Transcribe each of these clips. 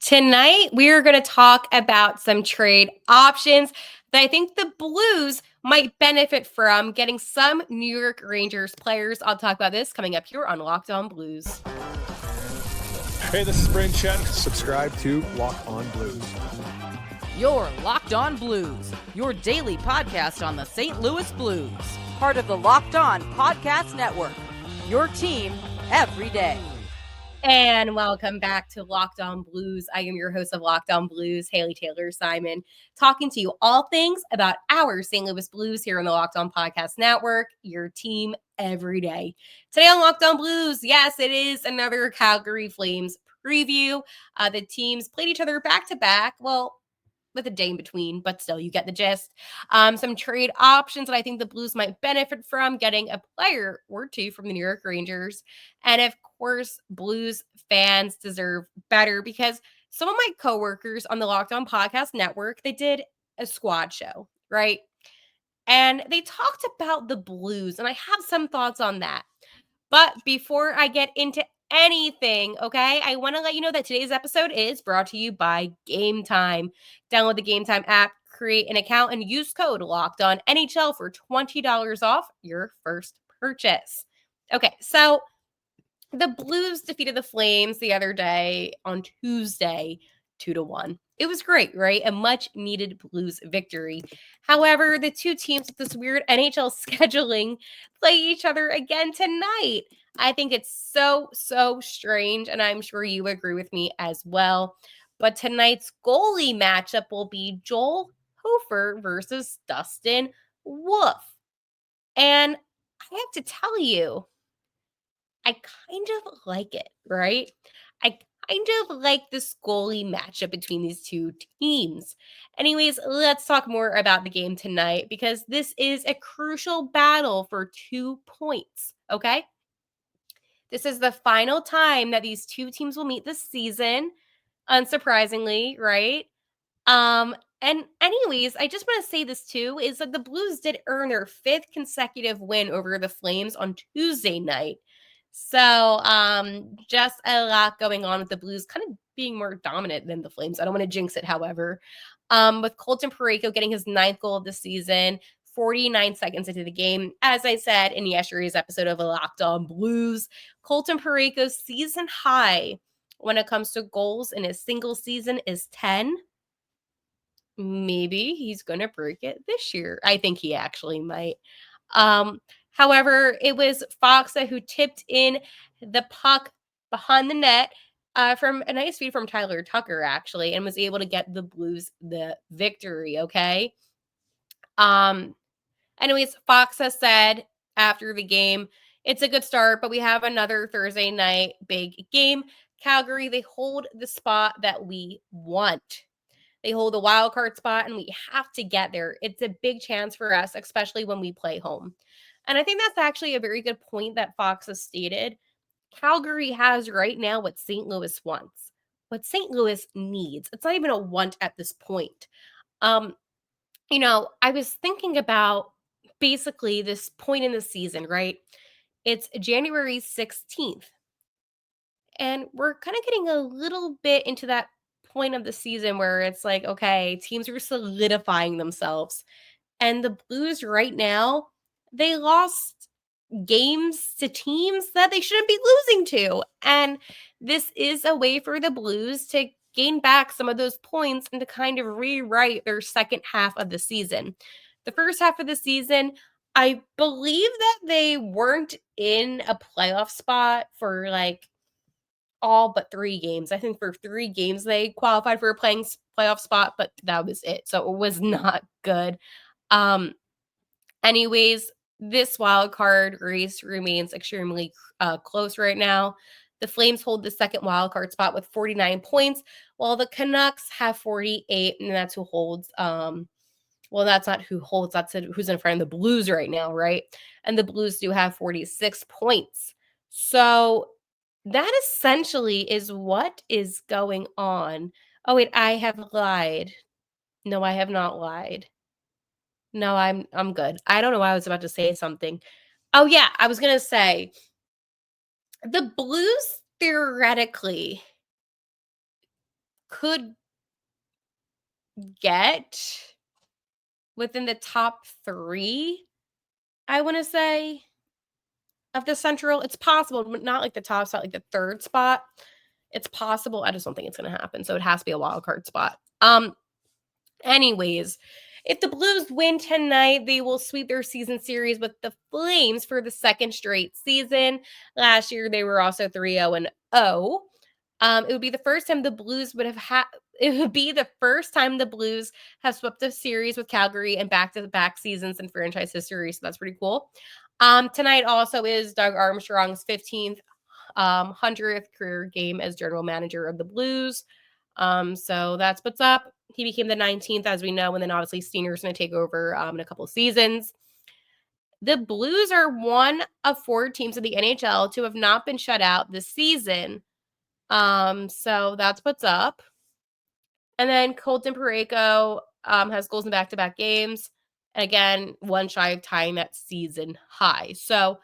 Tonight, we are going to talk about some trade options that I think the Blues might benefit from getting some New York Rangers players. I'll talk about this coming up here on Locked On Blues. Hey, this is Brayden Chen. Subscribe to Locked On Blues. You're Locked On Blues, your daily podcast on the St. Louis Blues. Part of the Locked On Podcast Network, your team every day. And welcome back to Locked On Blues. I am your host of Locked On Blues, Haley Taylor Simon, talking to you all things about our St. Louis Blues here on the Locked On Podcast Network, your team every day. Today on Locked On Blues, yes, it is another Calgary Flames preview. The teams played each other back to back. Well, with a day in between, but still, you get the gist. Some trade options that I think the Blues might benefit from, getting a player or two from the New York Rangers. And of course, Blues fans deserve better because some of my coworkers on the Locked On Podcast Network, they did a squad show, right? And they talked about the Blues, and I have some thoughts on that. But before I get into anything, okay, I want to let you know that today's episode is brought to you by Gametime. Download the Gametime app, create an account, and use code LOCKEDONNHL for $20 off your first purchase. Okay, so the Blues defeated the Flames the other day on Tuesday, 2-1. It was great, right? A much needed Blues victory. However, the two teams with this weird NHL scheduling play each other again tonight. I think it's so strange, and I'm sure you agree with me as well. But tonight's goalie matchup will be Joel Hofer versus Dustin Wolf. And I have to tell you, I kind of like it, right? I kind of like this goalie matchup between these two teams. Anyways, let's talk more about the game tonight because this is a crucial battle for 2 points, okay? This is the final time that these two teams will meet this season, unsurprisingly, right? And anyways, I just want to say this too, is that the Blues did earn their 5th consecutive win over the Flames on Tuesday night. So, just a lot going on with the Blues kind of being more dominant than the Flames. I don't want to jinx it, however. With Colton Parayko getting his 9th goal of the season, 49 seconds into the game. As I said in yesterday's episode of Locked On Blues, Colton Parayko's season high when it comes to goals in a single season is 10. Maybe he's going to break it this year. I think he actually might. However, it was Foxa who tipped in the puck behind the net from a nice feed from Tyler Tucker, actually, and was able to get the Blues the victory, okay? Anyways, Foxa said after the game, it's a good start, but we have another Thursday night big game. Calgary, they hold the spot that we want. They hold a wild card spot, and we have to get there. It's a big chance for us, especially when we play home. And I think that's actually a very good point that Fox has stated. Calgary has right now what St. Louis wants, what St. Louis needs. It's not even a want at this point. I was thinking about basically this point in the season, right? It's January 16th. And we're kind of getting a little bit into that point of the season where it's like, okay, teams are solidifying themselves. And the Blues right now, they lost games to teams that they shouldn't be losing to. And this is a way for the Blues to gain back some of those points and to kind of rewrite their second half of the season. The first half of the season, I believe that they weren't in a playoff spot for like all but 3 games. I think for 3 games they qualified for a playoff spot, but that was it. So it was not good. Anyways, this wild card race remains extremely close right now. The Flames hold the second wild card spot with 49 points, while the Canucks have 48, and that's who holds. Well, that's not who holds. That's who's in front of the Blues right now, right? And the Blues do have 46 points. So that essentially is what is going on. Oh wait, I have lied. No, I have not lied. No, I'm good. I don't know why I was about to say something. Oh yeah, I was gonna say the Blues theoretically could get within the top 3, I want to say, of the Central. It's possible, but not like the top spot, like the 3rd spot. It's possible. I just don't think it's going to happen. So it has to be a wild card spot. Anyways, if the Blues win tonight, they will sweep their season series with the Flames for the 2nd straight season. Last year, they were also 3-0-0. It would be the first time the Blues would have had. It would be the first time the Blues have swept a series with Calgary in back-to-back seasons in franchise history. So that's pretty cool. Tonight also is Doug Armstrong's 15th 100th career game as general manager of the Blues. So that's what's up. He became the 19th, as we know, and then obviously Steiner's going to take over in a couple of seasons. The Blues are one of 4 teams in the NHL to have not been shut out this season. So that's what's up. And then Colton Parayko has goals in back-to-back games. And again, one shy of tying that season high. So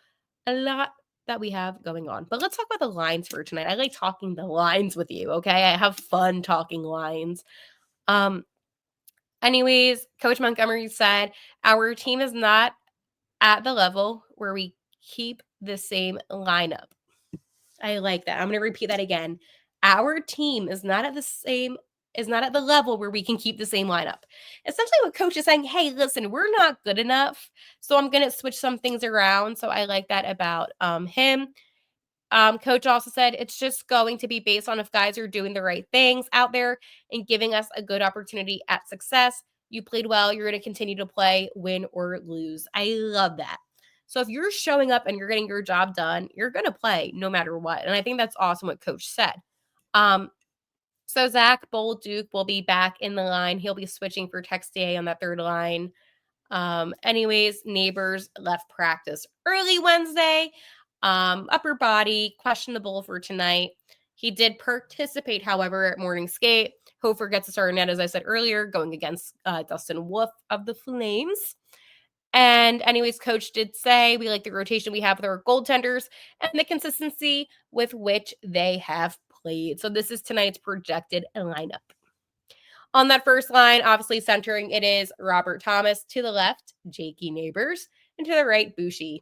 a lot that we have going on. But let's talk about the lines for tonight. I like talking the lines with you, okay? I have fun talking lines. Anyways, Coach Montgomery said, our team is not at the level where we keep the same lineup. I like that. I'm going to repeat that again. Our team is not at the level where we can keep the same lineup. Essentially what coach is saying, hey, listen, we're not good enough. So I'm going to switch some things around. So I like that about him. Coach also said it's just going to be based on if guys are doing the right things out there and giving us a good opportunity at success. You played well. You're going to continue to play, win or lose. I love that. So if you're showing up and you're getting your job done, you're going to play no matter what. And I think that's awesome what coach said. So Zach Bolduc will be back in the line. He'll be switching for Texier on that 3rd line. Anyways, Neighbors left practice early Wednesday. Upper body, questionable for tonight. He did participate, however, at morning skate. Hofer gets a start net, as I said earlier, going against Dustin Wolf of the Flames. And anyways, coach did say we like the rotation we have with our goaltenders and the consistency with which they have played. So this is tonight's projected lineup. On that first line, obviously centering, it is Robert Thomas. To the left, Jakey Neighbors. And to the right, Boucher.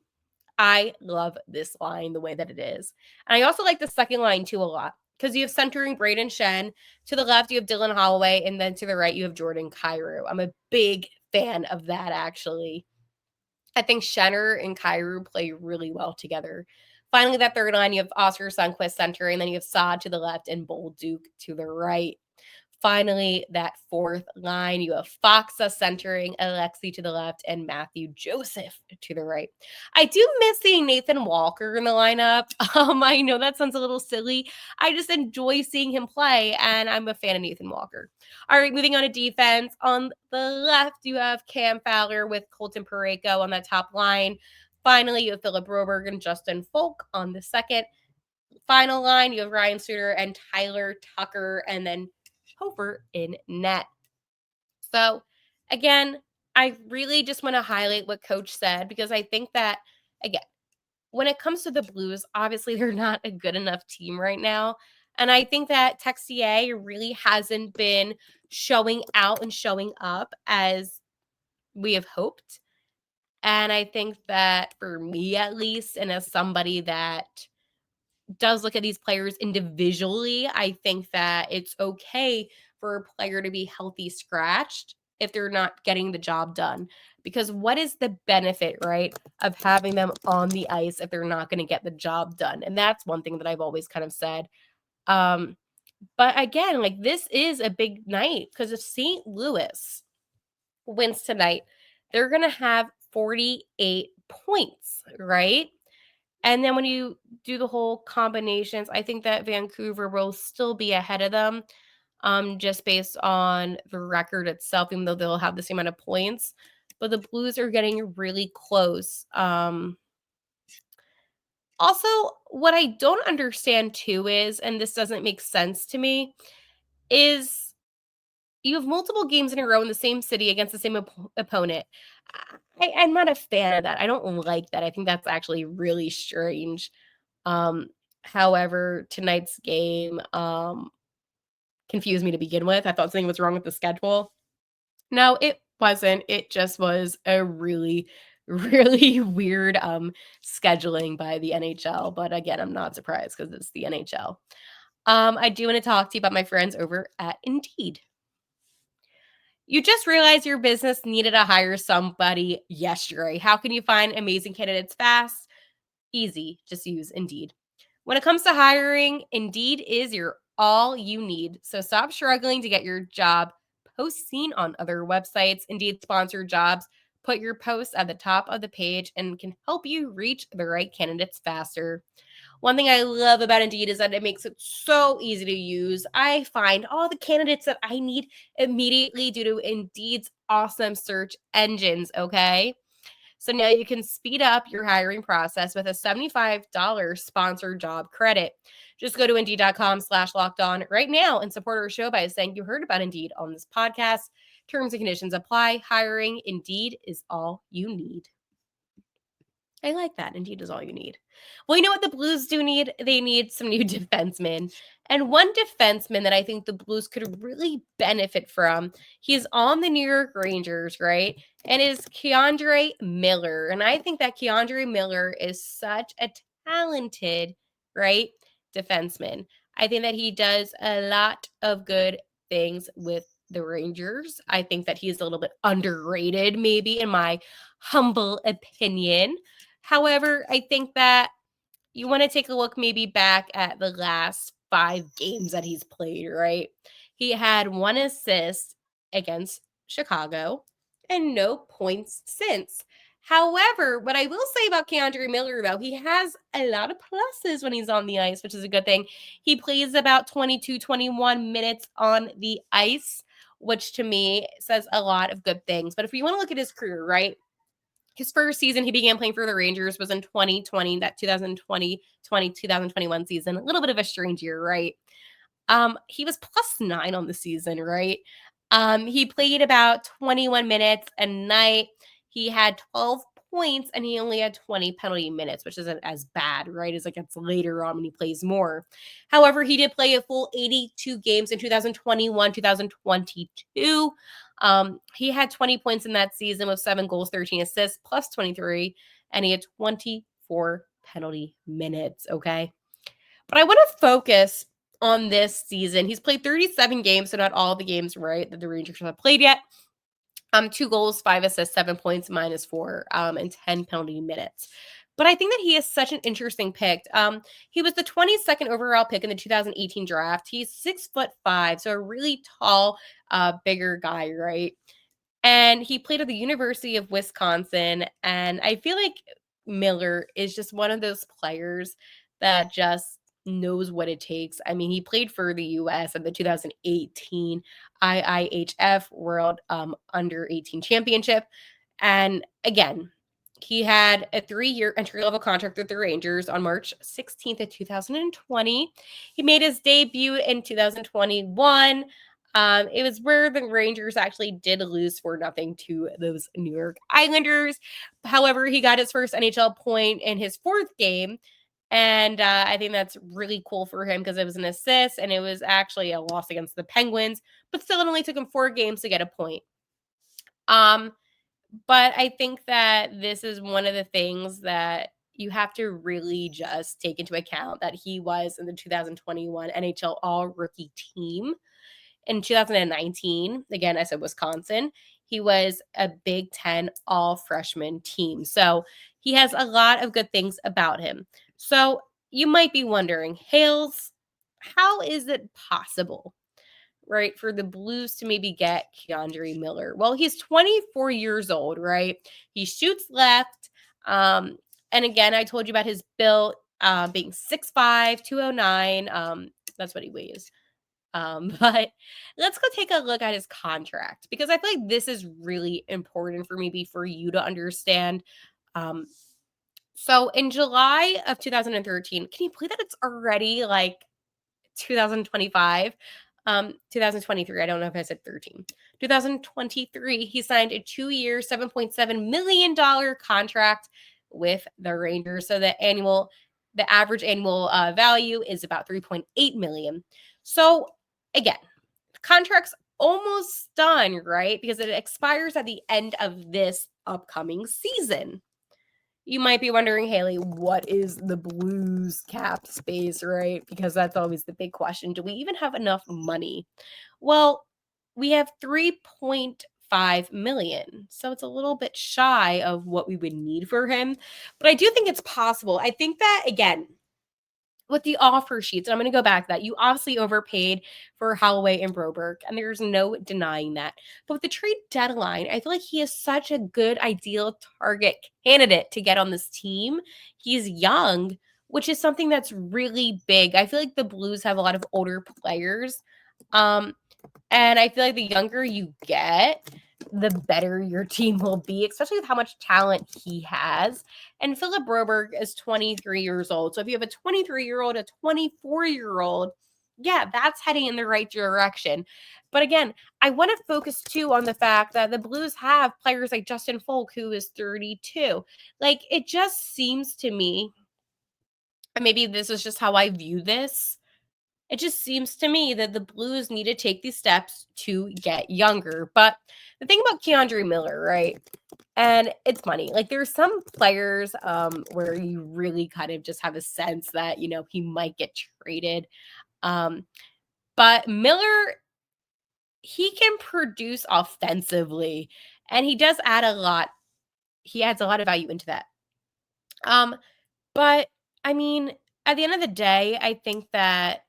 I love this line the way that it is. And I also like the second line too a lot because you have centering Braden Shen. To the left, you have Dylan Holloway. And then to the right, you have Jordan Kyrou. I'm a big fan of that, actually. I think Shenner and Kyrou play really well together. Finally, that third line, you have Oscar Sundqvist centering. And then you have Saad to the left and Bolduc to the right. Finally, that fourth line, you have Foxa centering, Alexi to the left, and Matthew Joseph to the right. I do miss seeing Nathan Walker in the lineup. I know that sounds a little silly. I just enjoy seeing him play, and I'm a fan of Nathan Walker. All right, moving on to defense. On the left, you have Cam Fowler with Colton Parayko on that top line. Finally, you have Philip Broberg and Justin Folk on the second. Final line, you have Ryan Suter and Tyler Tucker, and then Hofer in net. So again, I really just want to highlight what coach said because I think that, again, when it comes to the Blues, obviously they're not a good enough team right now. And I think that Texier really hasn't been showing out and showing up as we have hoped. And I think that for me, at least, and as somebody that does look at these players individually, I think that it's okay for a player to be healthy scratched if they're not getting the job done. Because what is the benefit, right, of having them on the ice if they're not going to get the job done? And that's one thing that I've always kind of said. But again, like this is a big night because if St. Louis wins tonight, they're going to have 48 points, right? And then when you do the whole combinations, I think that Vancouver will still be ahead of them just based on the record itself, even though they'll have the same amount of points. But the Blues are getting really close. Also, what I don't understand too is, and this doesn't make sense to me, is you have multiple games in a row in the same city against the same opponent. I'm not a fan of that. I don't like that. I think that's actually really strange. However, tonight's game, confuse me to begin with. I thought something was wrong with the schedule. No, it wasn't. It just was a really, really weird scheduling by the NHL. But again, I'm not surprised because it's the NHL. I do want to talk to you about my friends over at Indeed. You just realized your business needed to hire somebody yesterday. How can you find amazing candidates fast? Easy. Just use Indeed. When it comes to hiring, Indeed is your all you need. So stop struggling to get your job post seen on other websites. Indeed sponsored jobs put your posts at the top of the page and can help you reach the right candidates faster. One thing I love about Indeed is that it makes it so easy to use. I find all the candidates that I need immediately due to Indeed's awesome search engines, okay? So now you can speed up your hiring process with a $75 sponsored job credit. Just go to Indeed.com/lockedon right now and support our show by saying you heard about Indeed on this podcast. Terms and conditions apply. Hiring Indeed is all you need. I like that. Indeed is all you need. Well, you know what the Blues do need? They need some new defensemen. And one defenseman that I think the Blues could really benefit from, he's on the New York Rangers, right? And is Keandre Miller. And I think that Keandre Miller is such a talented, right, defenseman. I think that he does a lot of good things with the Rangers. I think that he's a little bit underrated, maybe, in my humble opinion. However, I think that you want to take a look maybe back at the last 5 games that he's played, right? He had 1 assist against Chicago and no points since. However, what I will say about Keandre Miller, though, he has a lot of pluses when he's on the ice, which is a good thing. He plays about 21 minutes on the ice, which to me says a lot of good things. But if you want to look at his career, right? His first season he began playing for the Rangers was in 2020, that 2020-2021 season. A little bit of a strange year, right? He was +9 on the season, right? He played about 21 minutes a night. He had 12 points and he only had 20 penalty minutes, which isn't as bad, right? As it gets later on when he plays more. However, he did play a full 82 games in 2021, 2022. He had 20 points in that season with 7 goals, 13 assists, plus 23, and he had 24 penalty minutes, okay? But I want to focus on this season. He's played 37 games, so not all the games, right, that the Rangers have played yet. 2 goals, 5 assists, 7 points, -4, and 10 penalty minutes. But I think that he is such an interesting pick. He was the 22nd overall pick in the 2018 draft. He's 6'5", so a really tall, bigger guy, right? And he played at the University of Wisconsin. And I feel like Miller is just one of those players that just knows what it takes. I mean, he played for the U.S. at the 2018 IIHF World Under 18 Championship. And again, he had a 3-year entry-level contract with the Rangers on March 16th of 2020. He made his debut in 2021. It was where the Rangers actually did lose 4-0 to those New York Islanders. However, he got his first NHL point in his 4th game. And I think that's really cool for him because it was an assist and it was actually a loss against the Penguins, but still it only took him 4 games to get a point. But I think that this is one of the things that you have to really just take into account, that he was in the 2021 NHL All-Rookie team. In 2019, again, I said Wisconsin, he was a Big Ten all-freshman team. So he has a lot of good things about him. So you might be wondering, Hales, how is it possible, right, for the Blues to maybe get Keandre Miller? Well, he's 24 years old, right? He shoots left. And again, I told you about his build being 6'5", 209. That's what he weighs. But let's go take a look at his contract, because I feel like this is really important for maybe for you to understand. So in July of 2013, can you believe that it's already like 2025? 2023, I don't know if I said 13. 2023, he signed a 2-year, $7.7 million contract with the Rangers. So the average annual value is about $3.8 million. So again, contract's almost done, right? Because it expires at the end of this upcoming season. You might be wondering, Haley, what is the Blues cap space, right? Because that's always the big question. Do we even have enough money? Well, we have 3.5 million. So it's a little bit shy of what we would need for him. But I do think it's possible. I think that, again, with the offer sheets, and I'm going to go back to that, you obviously overpaid for Holloway and Broberg, and there's no denying that. But with the trade deadline, I feel like he is such a good ideal target candidate to get on this team. He's young, which is something that's really big. I feel like the Blues have a lot of older players. And I feel like the younger you get, the better your team will be, especially with how much talent he has. And Philip Broberg is 23 years old. So if you have a 23-year-old, a 24-year-old, yeah, that's heading in the right direction. But again, I want to focus too on the fact that the Blues have players like Justin Folk, who is 32. Like, it just seems to me, and maybe this is just how I view this, it just seems to me that the Blues need to take these steps to get younger. But the thing about Keandre Miller, right? And it's funny. Like, there's some players where you really kind of just have a sense that, he might get traded. But Miller, he can produce offensively, and he does add a lot. He adds a lot of value into that. But I mean, at the end of the day, I think that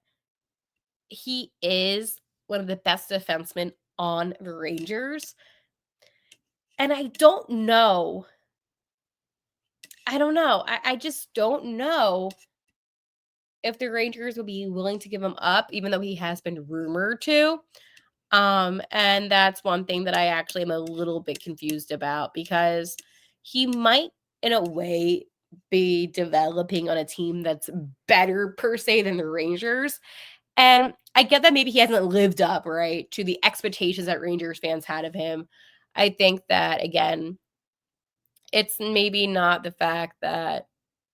he is one of the best defensemen on the Rangers. And I don't know. I just don't know if the Rangers would be willing to give him up, even though he has been rumored to. And that's one thing that I actually am a little bit confused about, because he might, in a way, be developing on a team that's better per se than the Rangers. And I get that maybe he hasn't lived up, right, to the expectations that Rangers fans had of him. I think that, again, it's maybe not the fact that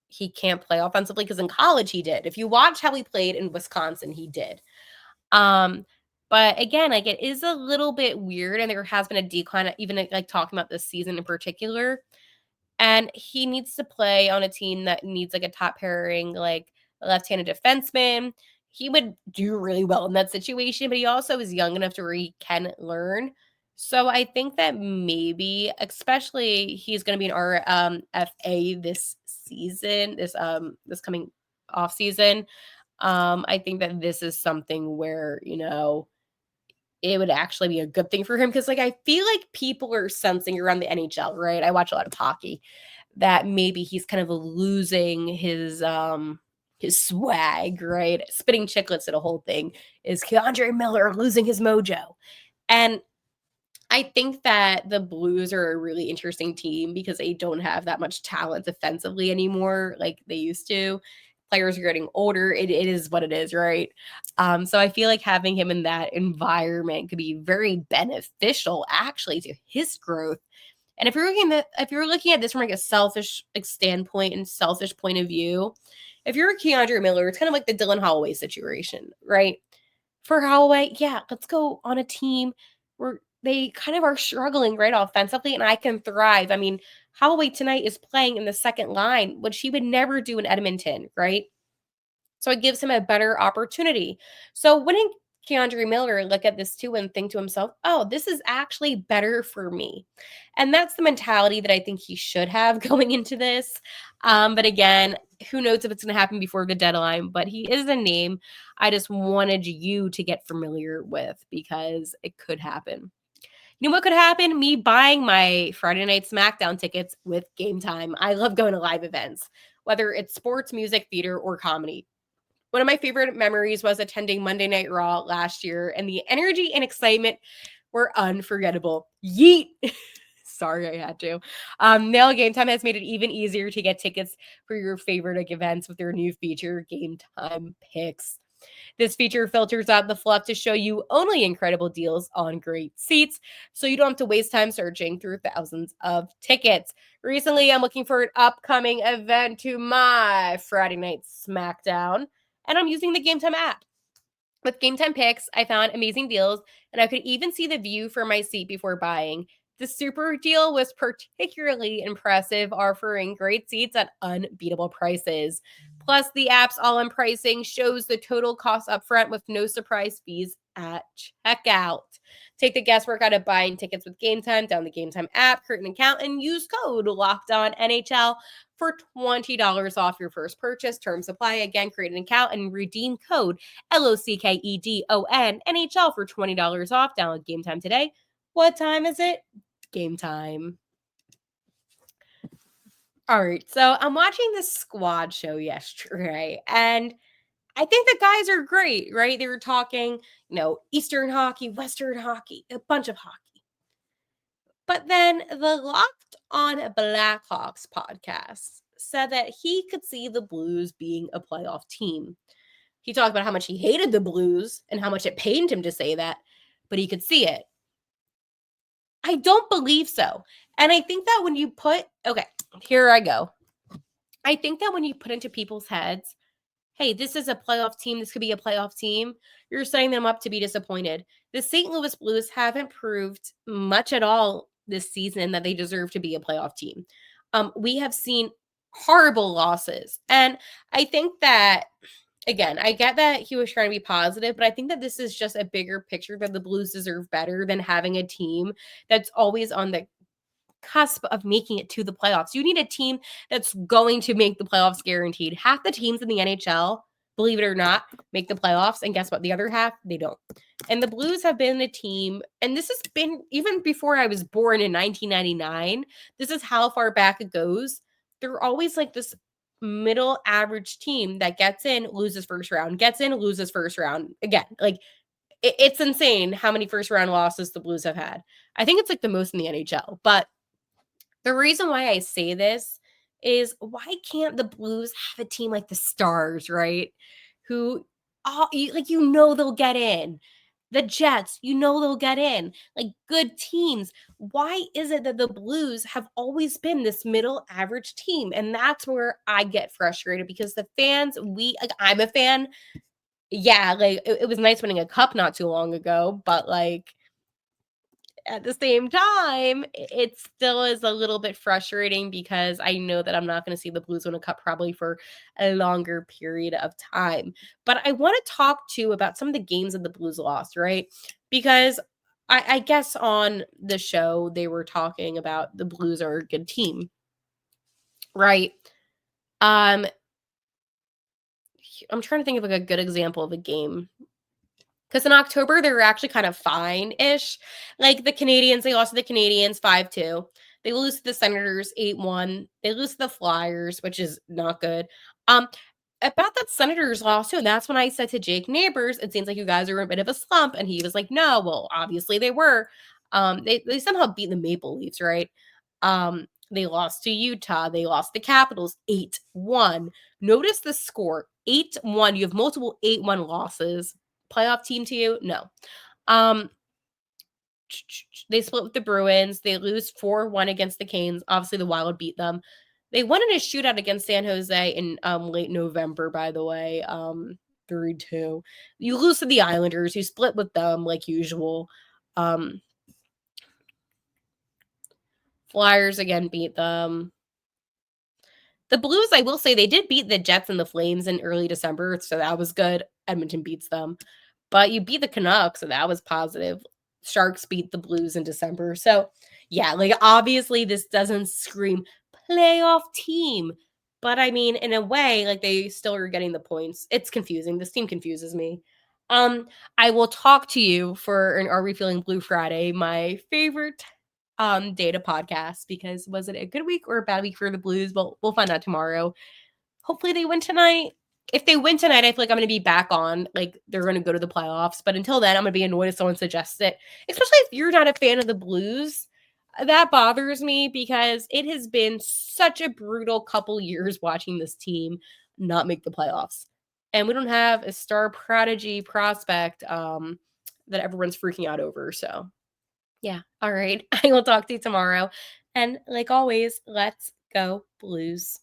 he can't play offensively, because in college he did. If you watch how he played in Wisconsin, he did. But again, like, it is a little bit weird, and there has been a decline, even like talking about this season in particular. And he needs to play on a team that needs like a top pairing, like a left-handed defenseman. He would do really well in that situation, but he also is young enough to where he can learn. So I think that maybe, especially, he's going to be an RFA this season, this coming off season. I think that this is something where, it would actually be a good thing for him, because, like, I feel like people are sensing around the NHL, right? I watch a lot of hockey, that maybe he's kind of losing his swag, right? Spitting chiclets at a whole thing. Is Keandre Miller losing his mojo? And I think that the Blues are a really interesting team because they don't have that much talent defensively anymore like they used to. Players are getting older. It is what it is, right? So I feel like having him in that environment could be very beneficial, actually, to his growth. And if you're looking at this from like a selfish standpoint and selfish point of view, if you're a Keandre Miller, it's kind of like the Dylan Holloway situation, right? For Holloway, yeah, let's go on a team where they kind of are struggling, right, offensively, and I can thrive. I mean, Holloway tonight is playing in the second line, which he would never do in Edmonton, right? So it gives him a better opportunity. So wouldn't Keandre Miller look at this too and think to himself, oh, this is actually better for me? And that's the mentality that I think he should have going into this. But again, who knows if it's going to happen before the deadline, but he is a name I just wanted you to get familiar with, because it could happen. You know what could happen? Me buying my Friday Night SmackDown tickets with Gametime. I love going to live events, whether it's sports, music, theater, or comedy. One of my favorite memories was attending Monday Night Raw last year, and the energy and excitement were unforgettable. Yeet! Sorry, I had to. Now Gametime has made it even easier to get tickets for your favorite events with their new feature, Gametime Picks. This feature filters out the fluff to show you only incredible deals on great seats, so you don't have to waste time searching through thousands of tickets. Recently, I'm looking for an upcoming event to my Friday Night SmackDown, and I'm using the Gametime app. With Game Time picks, I found amazing deals, and I could even see the view from my seat before buying. The super deal was particularly impressive, offering great seats at unbeatable prices. Plus, the app's all-in pricing shows the total cost upfront with no surprise fees at checkout. Take the guesswork out of buying tickets with Game Time. Down the Game Time app, create an account, and use code LOCKEDONNHL for $20 off your first purchase. Terms apply. Again, create an account and redeem code LOCKEDON NHL for $20 off. Download Game Time today. What time is it? Game time. All right, so I'm watching this squad show yesterday, and I think the guys are great, right? They were talking, Eastern hockey, Western hockey, a bunch of hockey. But then the Locked on Blackhawks podcast said that he could see the Blues being a playoff team. He talked about how much he hated the Blues and how much it pained him to say that, but he could see it. I don't believe so. And I think that when you here I go. I think that when you put into people's heads, hey, this is a playoff team, this could be a playoff team, you're setting them up to be disappointed. The St. Louis Blues haven't proved much at all this season that they deserve to be a playoff team. We have seen horrible losses. And I think that, again, I get that he was trying to be positive, but I think that this is just a bigger picture that the Blues deserve better than having a team that's always on the cusp of making it to the playoffs. You need a team that's going to make the playoffs guaranteed. Half the teams in the NHL, believe it or not, make the playoffs. And guess what? The other half, they don't. And the Blues have been a team, and this has been even before I was born in 1999. This is how far back it goes. They're always like this middle average team that gets in, loses first round, gets in, loses first round. Again, like it's insane how many first round losses the Blues have had. I think it's like the most in the NHL. But the reason why I say this is, why can't the Blues have a team like the Stars, right? Who they'll get in. The Jets, they'll get in. Like, good teams. Why is it that the Blues have always been this middle average team? And that's where I get frustrated, because the fans, I'm a fan. Yeah, like it was nice winning a cup not too long ago, but like at the same time, it still is a little bit frustrating, because I know that I'm not going to see the Blues win a cup probably for a longer period of time. But I want to talk too about some of the games that the Blues lost, right? Because I guess on the show, they were talking about the Blues are a good team, right? I'm trying to think of like a good example of a game. Because in October, they were actually kind of fine-ish. Like the Canadiens, they lost to the Canadiens 5-2. They lose to the Senators 8-1. They lose to the Flyers, which is not good. About that Senators loss too, that's when I said to Jake Neighbors, it seems like you guys are in a bit of a slump. And he was like, no, well, obviously they were. They somehow beat the Maple Leafs, right? They lost to Utah. They lost to Capitals 8-1. Notice the score, 8-1. You have multiple 8-1 losses. Playoff team to you? No. They split with the Bruins. They lose 4-1 against the Canes. Obviously, the Wild beat them. They won in a shootout against San Jose in late November, by the way, 3-2. You lose to the Islanders. You split with them like usual. Flyers again beat them. The Blues, I will say, they did beat the Jets and the Flames in early December, so that was good. Edmonton beats them. But you beat the Canucks, so that was positive. Sharks beat the Blues in December. So, yeah, like obviously this doesn't scream playoff team. But I mean, in a way, like they still are getting the points. It's confusing. This team confuses me. I will talk to you for an Are We Feeling Blue Friday, my favorite data podcast, because was it a good week or a bad week for the Blues? Well, we'll find out tomorrow. Hopefully they win tonight. If they win tonight, I feel like I'm going to be back on, like they're going to go to the playoffs. But until then, I'm going to be annoyed if someone suggests it, especially if you're not a fan of the Blues. That bothers me, because it has been such a brutal couple years watching this team not make the playoffs. And we don't have a star prodigy prospect that everyone's freaking out over. So yeah. All right. I will talk to you tomorrow. And like always, let's go Blues.